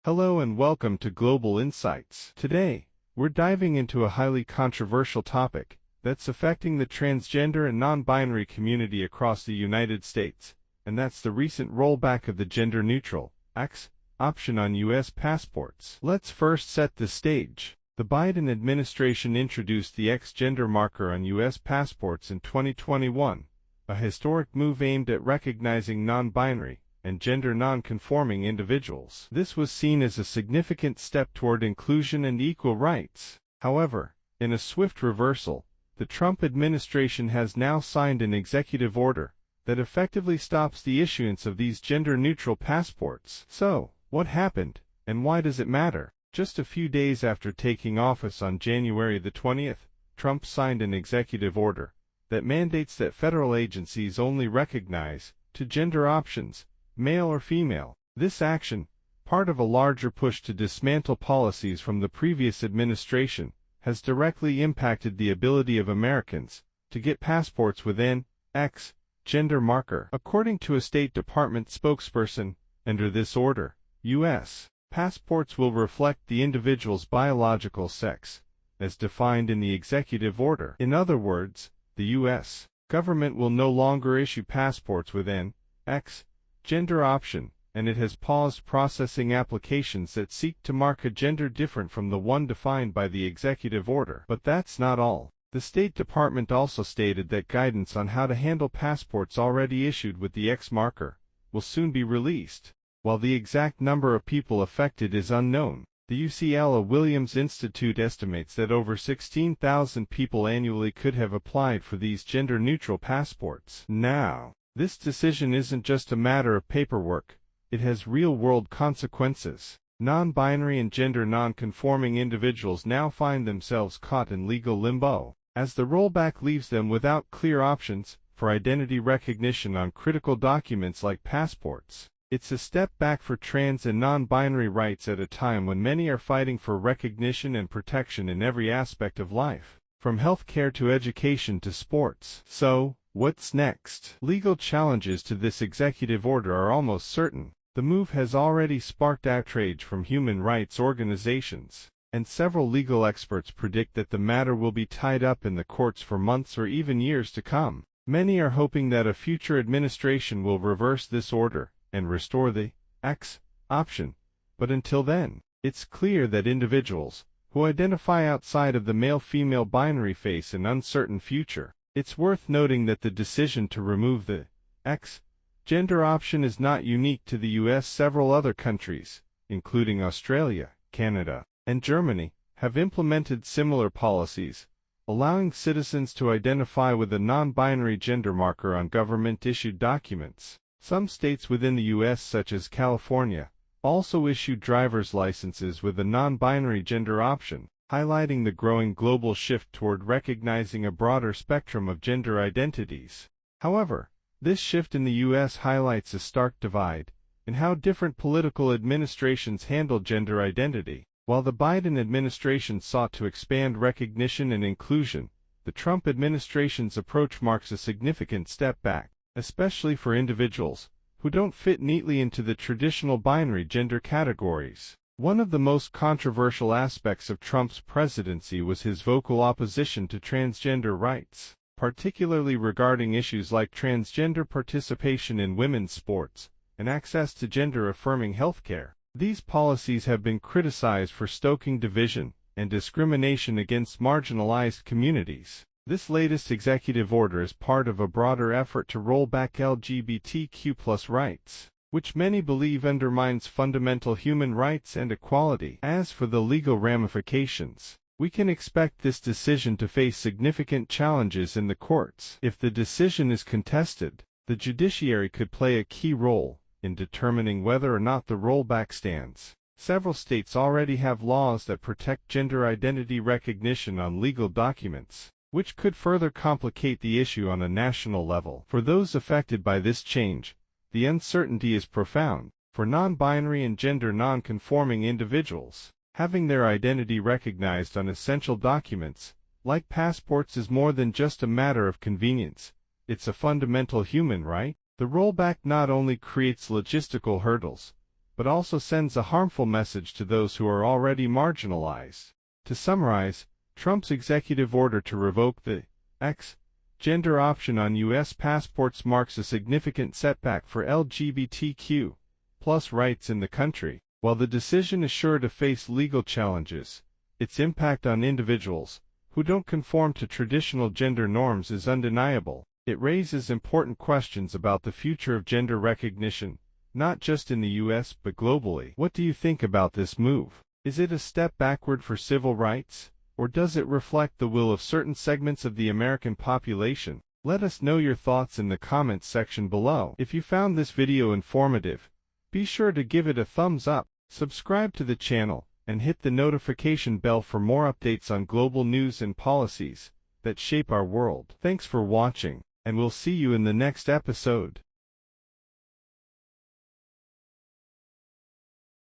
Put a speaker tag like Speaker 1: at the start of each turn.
Speaker 1: Hello and welcome to Global Insights. Today, we're diving into a highly controversial topic that's affecting the transgender and non-binary community across the United States, and that's the recent rollback of the gender-neutral X option on U.S. passports. Let's first set the stage. The Biden administration introduced the X gender marker on U.S. passports in 2021, a historic move aimed at recognizing non-binary and gender non-conforming individuals. This was seen as a significant step toward inclusion and equal rights. However, in a swift reversal, the Trump administration has now signed an executive order that effectively stops the issuance of these gender-neutral passports. So, what happened, and why does it matter? Just a few days after taking office on January the 20th, Trump signed an executive order that mandates that federal agencies only recognize two gender options, male or female. This action, part of a larger push to dismantle policies from the previous administration, has directly impacted the ability of Americans to get passports with an X gender marker. According to a State Department spokesperson, under this order, U.S. passports will reflect the individual's biological sex, as defined in the executive order. In other words, the U.S. government will no longer issue passports with an X gender option, and it has paused processing applications that seek to mark a gender different from the one defined by the executive order. But that's not all. The State Department also stated that guidance on how to handle passports already issued with the X marker will soon be released. While the exact number of people affected is unknown, the UCLA Williams Institute estimates that over 16,000 people annually could have applied for these gender-neutral passports. Now, this decision isn't just a matter of paperwork, it has real-world consequences. Non-binary and gender non-conforming individuals now find themselves caught in legal limbo, as the rollback leaves them without clear options for identity recognition on critical documents like passports. It's a step back for trans and non-binary rights at a time when many are fighting for recognition and protection in every aspect of life, from healthcare to education to sports. So, what's next? Legal challenges to this executive order are almost certain. The move has already sparked outrage from human rights organizations, and several legal experts predict that the matter will be tied up in the courts for months or even years to come. Many are hoping that a future administration will reverse this order and restore the X option, but until then, it's clear that individuals who identify outside of the male-female binary face an uncertain future. It's worth noting that the decision to remove the X gender option is not unique to the U.S. Several other countries, including Australia, Canada, and Germany, have implemented similar policies, allowing citizens to identify with a non-binary gender marker on government-issued documents. Some states within the U.S., such as California, also issue driver's licenses with a non-binary gender option, highlighting the growing global shift toward recognizing a broader spectrum of gender identities. However, this shift in the U.S. highlights a stark divide in how different political administrations handle gender identity. While the Biden administration sought to expand recognition and inclusion, the Trump administration's approach marks a significant step back, especially for individuals who don't fit neatly into the traditional binary gender categories. One of the most controversial aspects of Trump's presidency was his vocal opposition to transgender rights, particularly regarding issues like transgender participation in women's sports and access to gender-affirming healthcare. These policies have been criticized for stoking division and discrimination against marginalized communities. This latest executive order is part of a broader effort to roll back LGBTQ+ rights, which many believe undermines fundamental human rights and equality. As for the legal ramifications, we can expect this decision to face significant challenges in the courts. If the decision is contested, the judiciary could play a key role in determining whether or not the rollback stands. Several states already have laws that protect gender identity recognition on legal documents, which could further complicate the issue on a national level. For those affected by this change, the uncertainty is profound. For non-binary and gender non-conforming individuals, having their identity recognized on essential documents, like passports, is more than just a matter of convenience. It's a fundamental human right. The rollback not only creates logistical hurdles, but also sends a harmful message to those who are already marginalized. To summarize, Trump's executive order to revoke the gender option on U.S. passports marks a significant setback for LGBTQ+ rights in the country. While the decision is sure to face legal challenges, its impact on individuals who don't conform to traditional gender norms is undeniable. It raises important questions about the future of gender recognition, not just in the U.S. but globally. What do you think about this move? Is it a step backward for civil rights, or does it reflect the will of certain segments of the American population? Let us know your thoughts in the comments section below. If you found this video informative, be sure to give it a thumbs up, subscribe to the channel, and hit the notification bell for more updates on global news and policies that shape our world. Thanks for watching, and we'll see you in the next episode.